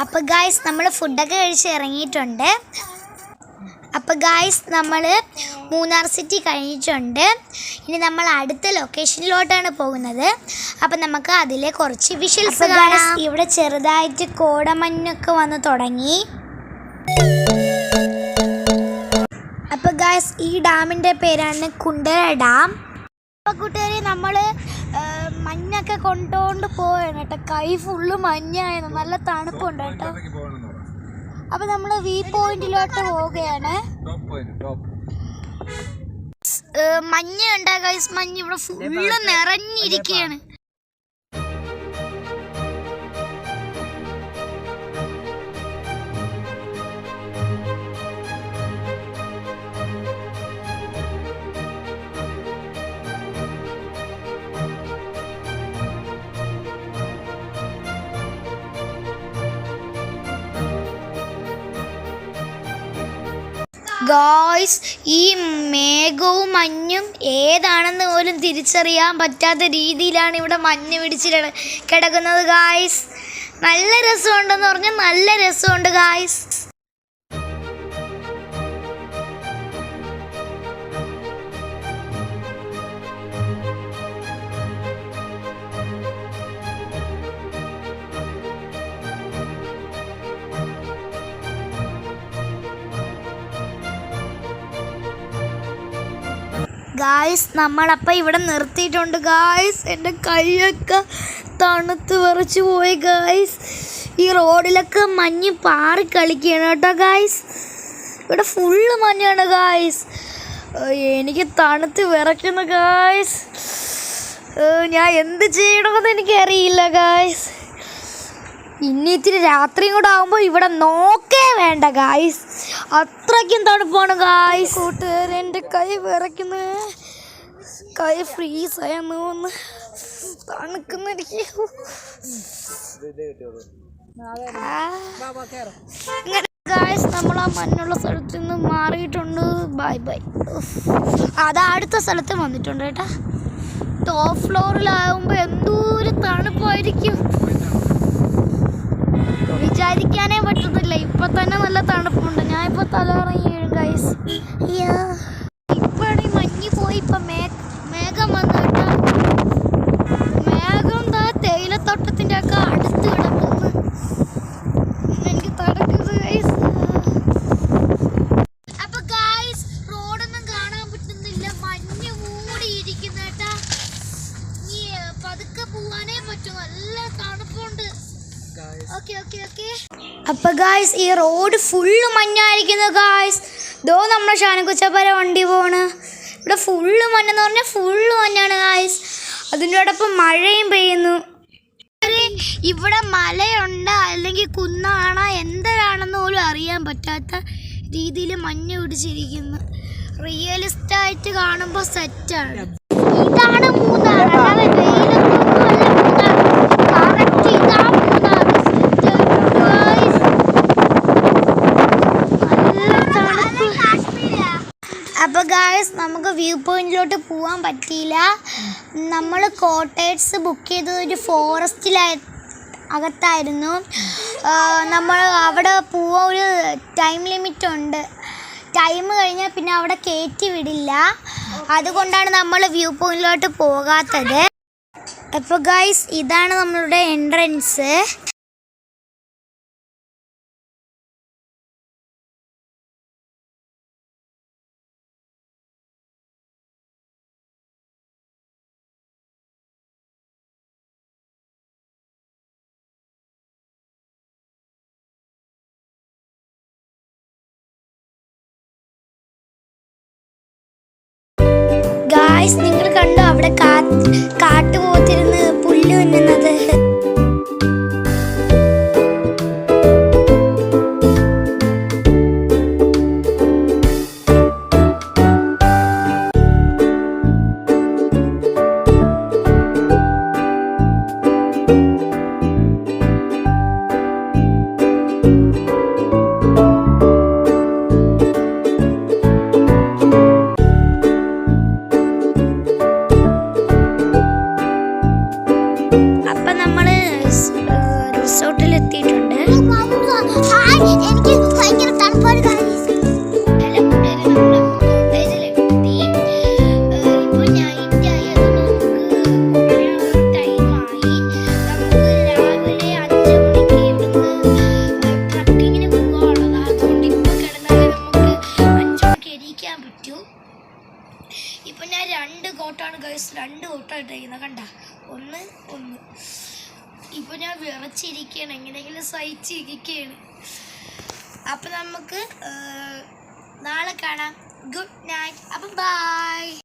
അപ്പോൾ ഗായ്സ് നമ്മൾ ഫുഡൊക്കെ കഴിച്ച് ഇറങ്ങിയിട്ടുണ്ട്. അപ്പോൾ ഗായ്സ് നമ്മൾ മൂന്നാർ സിറ്റി കഴിഞ്ഞിട്ടുണ്ട്. ഇനി നമ്മൾ അടുത്ത ലൊക്കേഷനിലോട്ടാണ് പോകുന്നത്. അപ്പോൾ നമുക്ക് അതിലെ കുറച്ച് വിഷ്വൽസ് കാണാം. ഇവിടെ ചെറുതായിട്ട് കോടമഞ്ഞൊക്കെ വന്ന് തുടങ്ങി. അപ്പോൾ ഗായ്സ് ഈ ഡാമിൻ്റെ പേരാണ് കുണ്ടറ ഡാം. അപ്പോൾ കൂട്ടുകാരെ നമ്മൾ മഞ്ഞൊക്കെ കൊണ്ടുകൊണ്ട് പോവാണ് കേട്ടോ. കൈ ഫുള്ള് മഞ്ഞായിരുന്നു, നല്ല തണുപ്പുണ്ട് കേട്ടോ. അപ്പോൾ നമ്മൾ വ്യൂ പോയിന്റിലോട്ട് പോവുകയാണ്. മഞ്ഞ് ഉണ്ടാ ഗൈസ്, മഞ്ഞ് ഇവിടെ ഫുള്ള് നിറഞ്ഞിരിക്കുകയാണ്. ഗായ്സ് ഈ മേഘവും മഞ്ഞും ഏതാണെന്ന് പോലും തിരിച്ചറിയാൻ പറ്റാത്ത രീതിയിലാണ് ഇവിടെ മഞ്ഞ് പിടിച്ച് കിടക്കുന്നത് ഗായ്സ്. നല്ല രസമുണ്ടെന്ന് പറഞ്ഞാൽ നല്ല രസമുണ്ട് ഗായ്സ്. ഗായ്സ് നമ്മളപ്പോൾ ഇവിടെ നിർത്തിയിട്ടുണ്ട് ഗായ്സ്. എൻ്റെ കൈയൊക്കെ തണുത്ത് വിറച്ച് പോയി ഗായ്സ്. ഈ റോഡിലൊക്കെ മഞ്ഞ് പാറി കളിക്കുകയാണ് കേട്ടോ ഗായ്സ്. ഇവിടെ ഫുള്ള് മഞ്ഞാണ് ഗായ്സ്. എനിക്ക് തണുത്ത് വിറയ്ക്കുന്നു ഗായ്സ്. ഞാൻ എന്ത് ചെയ്യണമെന്ന് എനിക്കറിയില്ല ഗായ്സ്. ഇനി ഇത്തിരി രാത്രിയും കൂടെ ആകുമ്പോൾ ഇവിടെ നോക്കേ വേണ്ട ഗായ്സ്, അത്രയ്ക്കും തണുപ്പാണ് ഗായ്സ്. കൂട്ടുകാർ എൻ്റെ കൈ വിറയ്ക്കുന്നു, കൈ ഫ്രീസായെന്ന് തോന്നുന്നു, തണുക്കുന്നിരിക്കും. ഗായ്സ് നമ്മൾ ആ മഞ്ഞുള്ള സ്ഥലത്ത് നിന്ന് മാറിയിട്ടുണ്ട്. Bye bye. അത് അടുത്ത സ്ഥലത്ത് വന്നിട്ടുണ്ട് കേട്ടോ. ടോപ്പ് ഫ്ലോറിലാകുമ്പോൾ എന്തോരു തണുപ്പായിരിക്കും വിചാരിക്കാനേ പറ്റുന്നില്ല. ഇപ്പൊ തന്നെ നല്ല തണുപ്പുണ്ട്. ഞാൻ ഇപ്പൊ തലകറങ്ങി വീഴും ഗൈസ്. ഇപ്പോഴാണ് ഈ മഞ്ഞ് പോയി. ഇപ്പൊ മേഘം വന്നു കേട്ടോ. മേഘം തേയിലത്തോട്ടത്തിന്റെ ഒക്കെ അടുത്ത് കിടക്കുന്നു. എനിക്ക് തണുക്കുന്നത് ഗൈസ്. അപ്പൊ ഗൈസ് റോഡൊന്നും കാണാൻ പറ്റുന്നില്ല, മഞ്ഞ് മൂടിയിരിക്കുന്നു കേട്ടാ. ഈ പതുക്കെ പോവാനേ പറ്റും, നല്ല തണുപ്പുണ്ട്. അപ്പൊ ഗായ്സ് ഈ റോഡ് ഫുള്ള് മഞ്ഞായിരിക്കുന്നു ഗായ്സ്. ദോ നമ്മുടെ ഷാനക്കുച്ചപ്പര വണ്ടി പോണ്. ഇവിടെ ഫുള്ള് മഞ്ഞെന്ന് പറഞ്ഞാൽ ഫുള്ള് മഞ്ഞാണ് ഗായ്സ്. അതിനോടൊപ്പം മഴയും പെയ്യുന്നു. ഇവിടെ മലയുണ്ട് അല്ലെങ്കിൽ കുന്നാണ് എന്തരാണെന്ന് പോലും അറിയാൻ പറ്റാത്ത രീതിയിൽ മഞ്ഞ് പിടിച്ചിരിക്കുന്നു. റിയലിസ്റ്റായിട്ട് കാണുമ്പോൾ സെറ്റാണ്. ഇതാണ് മൂന്നാർ, അല്ലാതെ അപ്പോൾ ഗായ്സ് നമുക്ക് വ്യൂ പോയിന്റിലോട്ട് പോകാൻ പറ്റിയില്ല. നമ്മൾ കോട്ടേഴ്സ് ബുക്ക് ചെയ്തത് ഒരു അകത്തായിരുന്നു. നമ്മൾ അവിടെ പോവാൻ ഒരു ടൈം ലിമിറ്റ് ഉണ്ട്. ടൈം കഴിഞ്ഞാൽ പിന്നെ അവിടെ കയറ്റി വിടില്ല. അതുകൊണ്ടാണ് നമ്മൾ വ്യൂ പോയിന്റിലോട്ട് പോകാത്തത്. അപ്പോൾ ഗായ്സ് ഇതാണ് നമ്മളുടെ എൻട്രൻസ്. നിങ്ങൾ കണ്ടോ അവിടെ കാട്ടുപോത്തിരുന്ന് പുല്ല് തിന്നുന്നത്. എനിക്ക് ഭയങ്കര തണുപ്പാണ് guys. ഇപ്പൊ ഞാൻ 2 കോട്ടാണ് ഗൈസ്, 2 കോട്ടാണ് ഇട്ടിരിക്കുന്നത് കണ്ട, ഒന്ന് ഇപ്പൊ ഞാൻ വിറച്ചിരിക്കുകയാണ്, എങ്ങനെയെങ്കിലും സഹിച്ചിരിക്കുകയാണ്. അപ്പൊ നമുക്ക് നാളെ കാണാം. Good night. അപ്പം ബൈ.